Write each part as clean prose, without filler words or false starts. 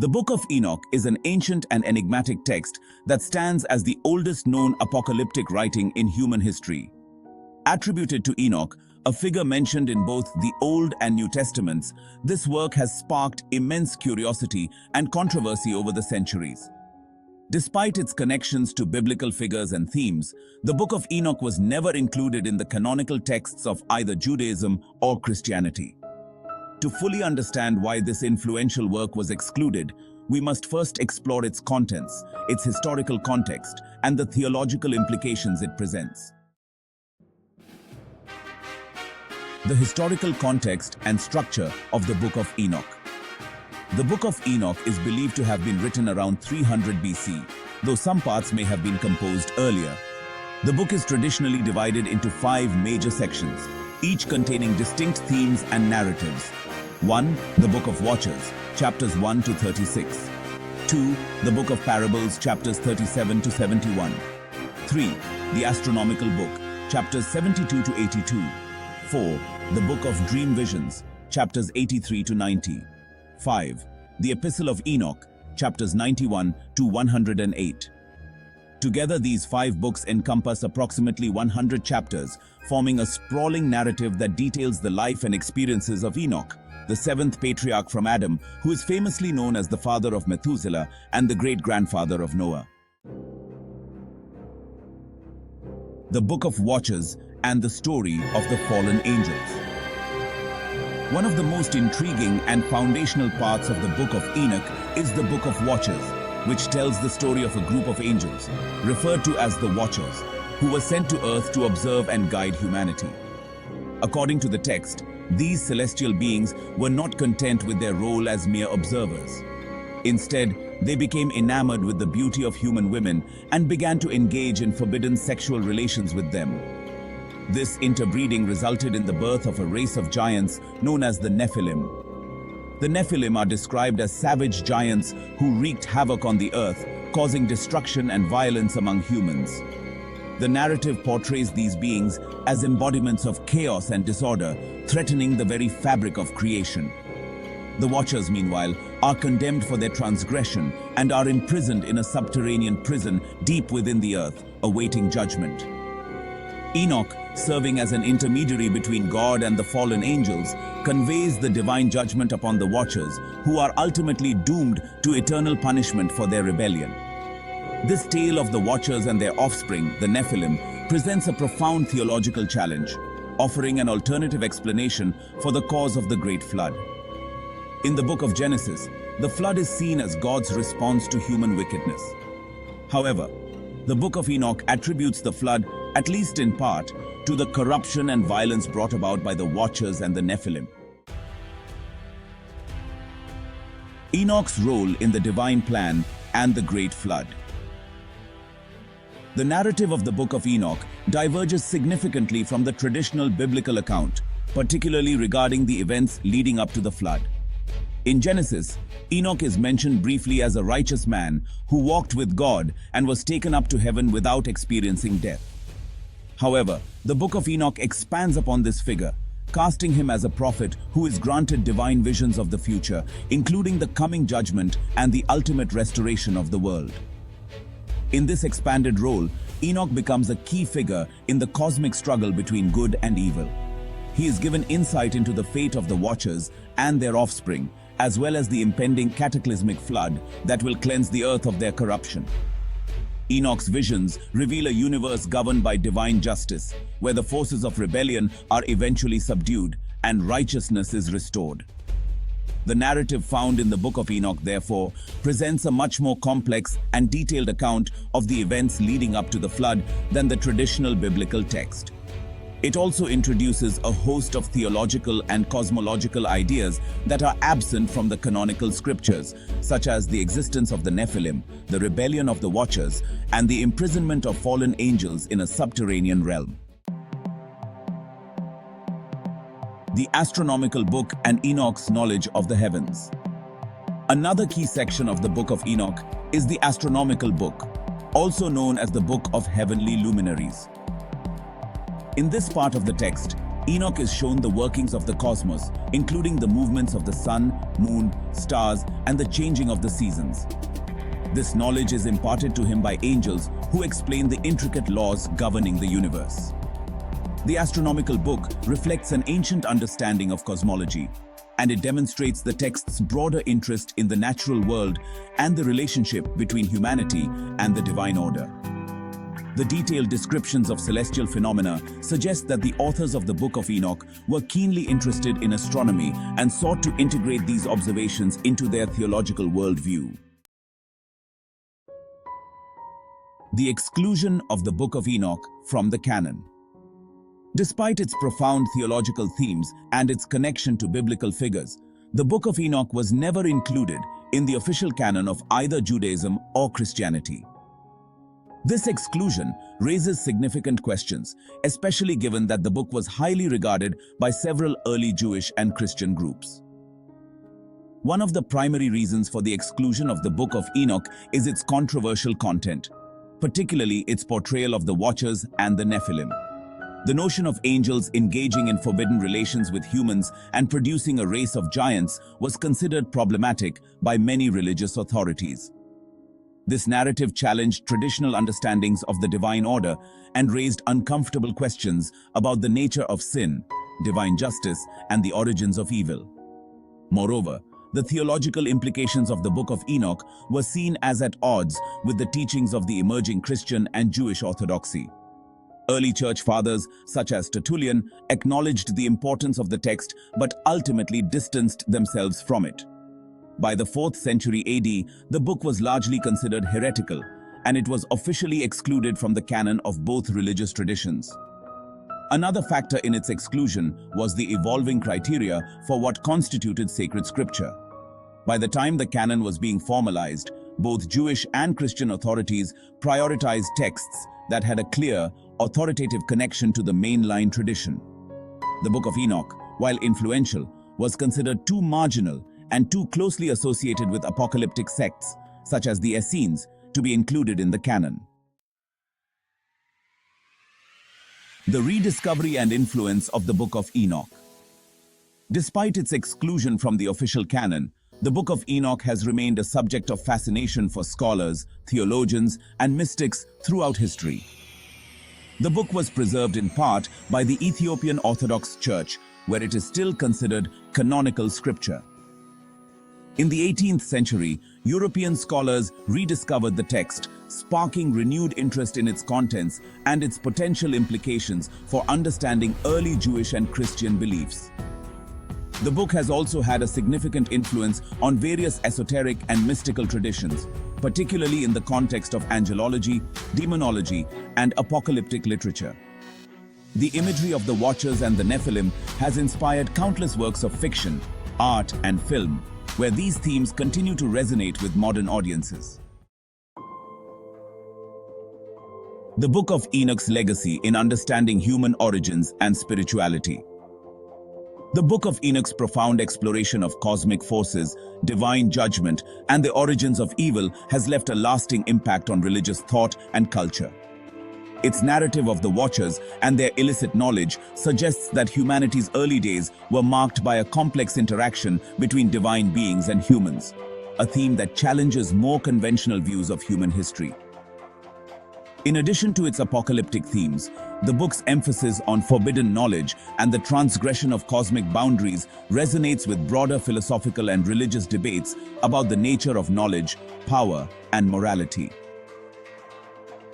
The Book of Enoch is an ancient and enigmatic text that stands as the oldest known apocalyptic writing in human history. Attributed to Enoch, a figure mentioned in both the Old and New Testaments, this work has sparked immense curiosity and controversy over the centuries. Despite its connections to biblical figures and themes, the Book of Enoch was never included in the canonical texts of either Judaism or Christianity. To fully understand why this influential work was excluded, we must first explore its contents, its historical context, and the theological implications it presents. The historical context and structure of the Book of Enoch. The Book of Enoch is believed to have been written around 300 BC, though some parts may have been composed earlier. The book is traditionally divided into 5 major sections, each containing distinct themes and narratives. 1. The Book of Watchers, chapters 1 to 36. 2. The Book of Parables, chapters 37 to 71. 3. The Astronomical Book, chapters 72 to 82. 4. The Book of Dream Visions, chapters 83 to 90. 5. The Epistle of Enoch, chapters 91 to 108. Together, these 5 books encompass approximately 100 chapters, forming a sprawling narrative that details the life and experiences of Enoch, the 7th patriarch from Adam, who is famously known as the father of Methuselah and the great-grandfather of Noah. The Book of Watchers and the story of the fallen angels. One of the most intriguing and foundational parts of the Book of Enoch is the Book of Watchers, which tells the story of a group of angels, referred to as the Watchers, who were sent to earth to observe and guide humanity. According to the text, these celestial beings were not content with their role as mere observers. Instead, they became enamored with the beauty of human women and began to engage in forbidden sexual relations with them. This interbreeding resulted in the birth of a race of giants known as the Nephilim. The Nephilim are described as savage giants who wreaked havoc on the earth, causing destruction and violence among humans. The narrative portrays these beings as embodiments of chaos and disorder, threatening the very fabric of creation. The Watchers, meanwhile, are condemned for their transgression and are imprisoned in a subterranean prison deep within the earth, awaiting judgment. Enoch, serving as an intermediary between God and the fallen angels, conveys the divine judgment upon the Watchers, who are ultimately doomed to eternal punishment for their rebellion. This tale of the Watchers and their offspring, the Nephilim, presents a profound theological challenge, offering an alternative explanation for the cause of the Great Flood. In the book of Genesis, the flood is seen as God's response to human wickedness. However, the Book of Enoch attributes the flood, at least in part, to the corruption and violence brought about by the Watchers and the Nephilim. Enoch's role in the divine plan and the Great Flood. The narrative of the Book of Enoch diverges significantly from the traditional biblical account, particularly regarding the events leading up to the flood. In Genesis, Enoch is mentioned briefly as a righteous man who walked with God and was taken up to heaven without experiencing death. However, the Book of Enoch expands upon this figure, casting him as a prophet who is granted divine visions of the future, including the coming judgment and the ultimate restoration of the world. In this expanded role, Enoch becomes a key figure in the cosmic struggle between good and evil. He is given insight into the fate of the Watchers and their offspring, as well as the impending cataclysmic flood that will cleanse the earth of their corruption. Enoch's visions reveal a universe governed by divine justice, where the forces of rebellion are eventually subdued and righteousness is restored. The narrative found in the Book of Enoch, therefore, presents a much more complex and detailed account of the events leading up to the flood than the traditional biblical text. It also introduces a host of theological and cosmological ideas that are absent from the canonical scriptures, such as the existence of the Nephilim, the rebellion of the Watchers, and the imprisonment of fallen angels in a subterranean realm. The Astronomical Book and Enoch's knowledge of the heavens. Another key section of the Book of Enoch is the Astronomical Book, also known as the Book of Heavenly Luminaries. In this part of the text, Enoch is shown the workings of the cosmos, including the movements of the sun, moon, stars, and the changing of the seasons. This knowledge is imparted to him by angels who explain the intricate laws governing the universe. The astronomical book reflects an ancient understanding of cosmology, and it demonstrates the text's broader interest in the natural world and the relationship between humanity and the divine order. The detailed descriptions of celestial phenomena suggest that the authors of the Book of Enoch were keenly interested in astronomy and sought to integrate these observations into their theological worldview. The exclusion of the Book of Enoch from the canon. Despite its profound theological themes and its connection to biblical figures, the Book of Enoch was never included in the official canon of either Judaism or Christianity. This exclusion raises significant questions, especially given that the book was highly regarded by several early Jewish and Christian groups. One of the primary reasons for the exclusion of the Book of Enoch is its controversial content, particularly its portrayal of the Watchers and the Nephilim. The notion of angels engaging in forbidden relations with humans and producing a race of giants was considered problematic by many religious authorities. This narrative challenged traditional understandings of the divine order and raised uncomfortable questions about the nature of sin, divine justice, and the origins of evil. Moreover, the theological implications of the Book of Enoch were seen as at odds with the teachings of the emerging Christian and Jewish orthodoxy. Early church fathers, such as Tertullian, acknowledged the importance of the text but ultimately distanced themselves from it. By the 4th century AD, the book was largely considered heretical, and it was officially excluded from the canon of both religious traditions. Another factor in its exclusion was the evolving criteria for what constituted sacred scripture. By the time the canon was being formalized, both Jewish and Christian authorities prioritized texts that had a clear, authoritative connection to the mainline tradition. The Book of Enoch, while influential, was considered too marginal and too closely associated with apocalyptic sects, such as the Essenes, to be included in the canon. The rediscovery and influence of the Book of Enoch. Despite its exclusion from the official canon, the Book of Enoch has remained a subject of fascination for scholars, theologians, and mystics throughout history. The book was preserved in part by the Ethiopian Orthodox Church, where it is still considered canonical scripture. In the 18th century, European scholars rediscovered the text, sparking renewed interest in its contents and its potential implications for understanding early Jewish and Christian beliefs. The book has also had a significant influence on various esoteric and mystical traditions, particularly in the context of angelology, demonology, and apocalyptic literature. The imagery of the Watchers and the Nephilim has inspired countless works of fiction, art, and film, where these themes continue to resonate with modern audiences. The Book of Enoch's legacy in understanding human origins and spirituality. The Book of Enoch's profound exploration of cosmic forces, divine judgment, and the origins of evil has left a lasting impact on religious thought and culture. Its narrative of the Watchers and their illicit knowledge suggests that humanity's early days were marked by a complex interaction between divine beings and humans, a theme that challenges more conventional views of human history. In addition to its apocalyptic themes, the book's emphasis on forbidden knowledge and the transgression of cosmic boundaries resonates with broader philosophical and religious debates about the nature of knowledge, power, and morality.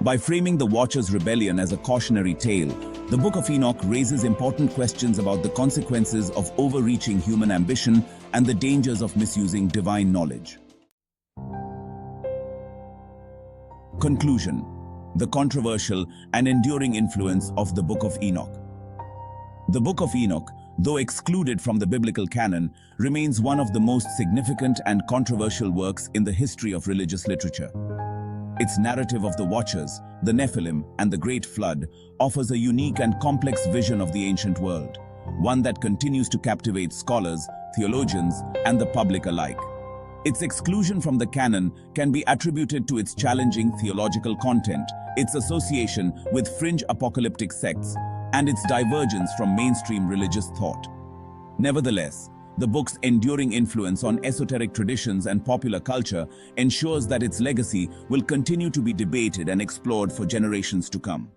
By framing the Watchers' rebellion as a cautionary tale, the Book of Enoch raises important questions about the consequences of overreaching human ambition and the dangers of misusing divine knowledge. Conclusion: the controversial and enduring influence of the Book of Enoch. The Book of Enoch, though excluded from the biblical canon, remains one of the most significant and controversial works in the history of religious literature. Its narrative of the Watchers, the Nephilim, and the Great Flood offers a unique and complex vision of the ancient world, one that continues to captivate scholars, theologians, and the public alike. Its exclusion from the canon can be attributed to its challenging theological content, its association with fringe apocalyptic sects, and its divergence from mainstream religious thought. Nevertheless, the book's enduring influence on esoteric traditions and popular culture ensures that its legacy will continue to be debated and explored for generations to come.